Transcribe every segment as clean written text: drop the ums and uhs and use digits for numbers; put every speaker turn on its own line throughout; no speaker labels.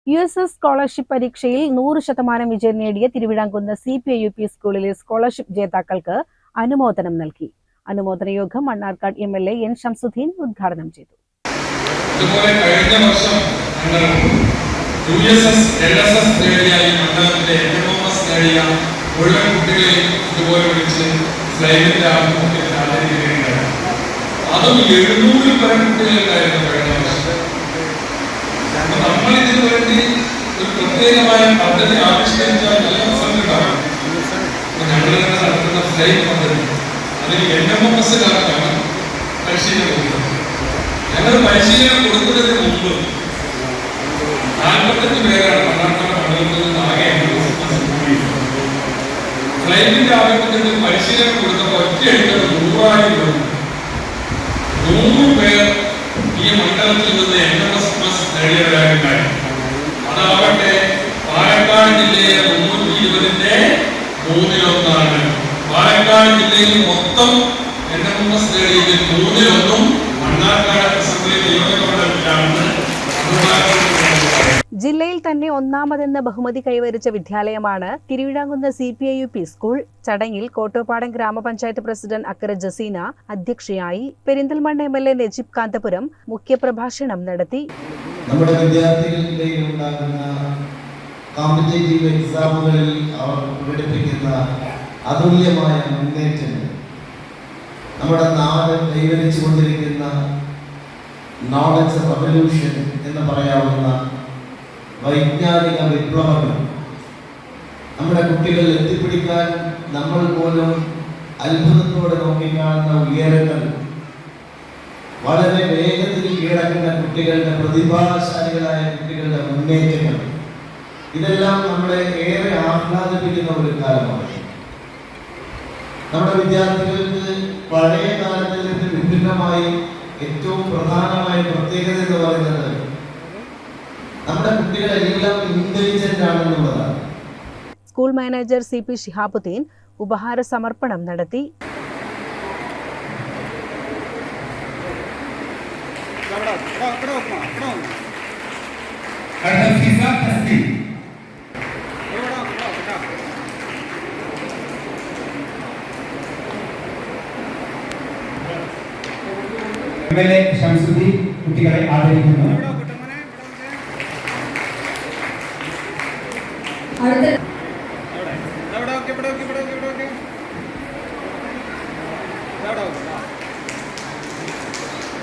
USS scholarship പരീക്ഷയിൽ 100% വിജയം നേടിയ തിരുവിഴാംകുന്ന് CPIUP സ്കൂളിലെ സ്കോളർഷിപ്പ് ജേതാക്കൾക്ക് അനുമോദനം നൽകി. അനുമോദന യോഗം മണ്ണാർക്കാട് MLA N. ഷംസുദ്ദീൻ ഉദ്ഘാടനം ചെയ്തു.
ഇതുപോലെ കഴിഞ്ഞ വർഷം USS LSS നേടിയ മണ്ഡലത്തിലെ NMS നേടിയ മുഴുവൻ കുട്ടികളെയും ഇതുപോലെ വിളിച്ച് സ്ലൈഡിന്റെ ആഭിമുഖ്യത്തിൽ ആദരിക്കുകയുണ്ടായി. അതും 700 പരം കുട്ടികളുണ്ടായിരുന്നു കഴിഞ്ഞ വർഷം. നമ്മൾ ഇതിനു വേണ്ടി ഒരു പ്രത്യേകമായ പദ്ധതി ആവിഷ്കരിച്ചാൽ നല്ല റിസൾട്ടുണ്ടാവും. ഞങ്ങൾ തന്നെ നടത്തുന്ന സ്ലൈഡ് പദ്ധതി അതിൽ NMS-കാർക്കാണ് പരിശീലനം കൊടുക്കുന്നത്. ഞങ്ങൾ പരിശീലനം കൊടുക്കുന്നതിന് മുമ്പ് 45 പേരാണ് മണ്ണാർക്കാട് മണ്ഡലത്തിൽ നിന്ന് ആകെ ഫ്ലൈറ്റിന്റെ ആവശ്യത്തിൽ പരിശീലനം കൊടുത്തപ്പോൾ ഒറ്റയടിക്കൽ 100,000 പേർ ഈ മണ്ഡലത്തിൽ നിന്ന് NMS നേടിയവരായിട്ടുണ്ടായി. അതാവട്ടെ പാലക്കാട് ജില്ലയിലെ 320-ന്റെ 1/3. പാലക്കാട് ജില്ലയിൽ മൊത്തം NMS നേടിയതിൽ 1/3 മണ്ണാർക്കാട് അസംബ്ലി നിയോജകമണ്ഡലത്തിലാണ്.
ജില്ലയിൽ തന്നെ ഒന്നാമതെന്ന ബഹുമതി കൈവരിച്ച വിദ്യാലയമാണ് തിരുവിഴാംകുന്ന് CPIUP സ്കൂൾ. ചടങ്ങിൽ കോട്ടോപ്പാടം ഗ്രാമപഞ്ചായത്ത് പ്രസിഡന്റ് അക്കര ജസീന അധ്യക്ഷയായി. പെരിന്തൽമണ്ണ MLA നജീബ് കാന്തപുരം മുഖ്യപ്രഭാഷണം നടത്തി.
നമ്മുടെ വിദ്യാർത്ഥികളിൽ ഉണ്ടാകുന്ന കോമ്പറ്റേറ്റീവ് എക്സാമുകളിൽ അവർ പ്രകടിപ്പിക്കുന്ന അതുല്യമായ മുന്നേറ്റങ്ങൾ, നമ്മുടെ നാട് കൈവരിച്ചുകൊണ്ടിരിക്കുന്ന നോളജ് റവല്യൂഷൻ എന്ന് പറയാവുന്ന വൈജ്ഞാനിക വിപ്ലവങ്ങൾ, നമ്മുടെ കുട്ടികൾ എത്തിപ്പിടിക്കാൻ നമ്മൾ പോലും അത്ഭുതത്തോടെ നോക്കിക്കാണുന്ന ഉയരങ്ങൾ, വളരെ വേഗത്തിൽ കീഴടക്കുന്ന കുട്ടികളുടെ പ്രതിഭാശാലികളായ കുട്ടികളുടെ മുന്നേറ്റങ്ങൾ, ഇതെല്ലാം നമ്മളെ ഏറെ ആഹ്ലാദിപ്പിക്കുന്ന ഒരു കാലമാണ്. നമ്മുടെ വിദ്യാർത്ഥികൾക്ക് പഴയ കാലത്തിൽ നിന്ന് വിഭിന്നമായി ഏറ്റവും പ്രധാനമായ പ്രത്യേകത എന്ന് പറയുന്നത് നമ്മുടെ കുട്ടികളെല്ലാം ഇന്റലിജന്റ് ആണെന്നുള്ളതാണ്.
സ്കൂൾ മാനേജർ CP ഷിഹാബുദ്ദീൻ ഉപഹാര സമർപ്പണം നടത്തി.
MLA ഷംസുദ്ദീൻ കുട്ടികളെ ആദരിക്കുന്നു.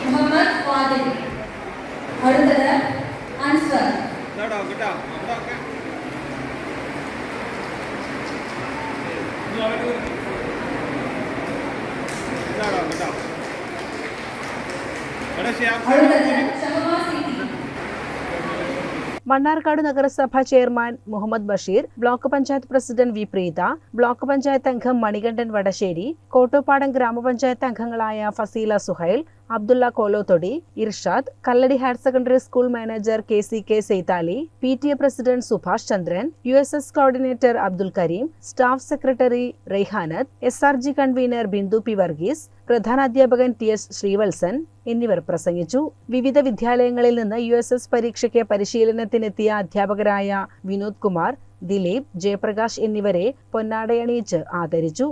മുഹമ്മദ് ഫാദിൽ, അടുത്തത് അൻസ്വർ.
മണ്ണാർക്കാട് നഗരസഭ chairman Muhammad Basheer, block panchayat president V Preetha, block panchayat അംഗം മണികണ്ഠൻ വടശ്ശേരി, കോട്ടോപ്പാടം ഗ്രാമപഞ്ചായത്ത് അംഗങ്ങളായ Faseela Suhail, Abdulla Kolothodi, Irshad, Kalladi higher secondary school manager KCK Saithali, PTA president Subhash Chandran, USS coordinator Abdul Kareem, staff secretary Raihanath, SRG convener Bindu P. Varghese, പ്രധാനാധ്യാപകൻ TS ശ്രീവത്സൻ എന്നിവർ പ്രസംഗിച്ചു. വിവിധ വിദ്യാലയങ്ങളിൽ നിന്ന് USS പരീക്ഷയ്ക്ക് പരിശീലനത്തിനെത്തിയ അധ്യാപകരായ വിനോദ് കുമാർ, ദിലീപ്, ജയപ്രകാശ് എന്നിവരെ പൊന്നാടയണിയിച്ച് ആദരിച്ചു.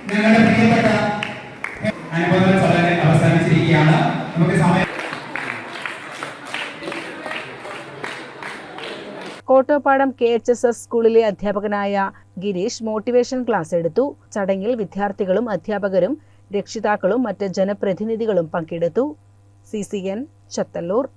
ഞങ്ങളുടെ പ്രിയപ്പെട്ട അനുബന്ധ ചടങ്ങ് അവസാനിച്ചിരിക്കുകയാണ്. നമുക്ക് സമയം.
കോട്ടോപ്പാടം KHSS സ്കൂളിലെ അധ്യാപകനായ ഗിരീഷ് മോട്ടിവേഷൻ ക്ലാസ് എടുത്തു. ചടങ്ങിൽ വിദ്യാർത്ഥികളും അധ്യാപകരും രക്ഷിതാക്കളും മറ്റ് ജനപ്രതിനിധികളും പങ്കെടുത്തു. CCN ചത്തല്ലൂർ.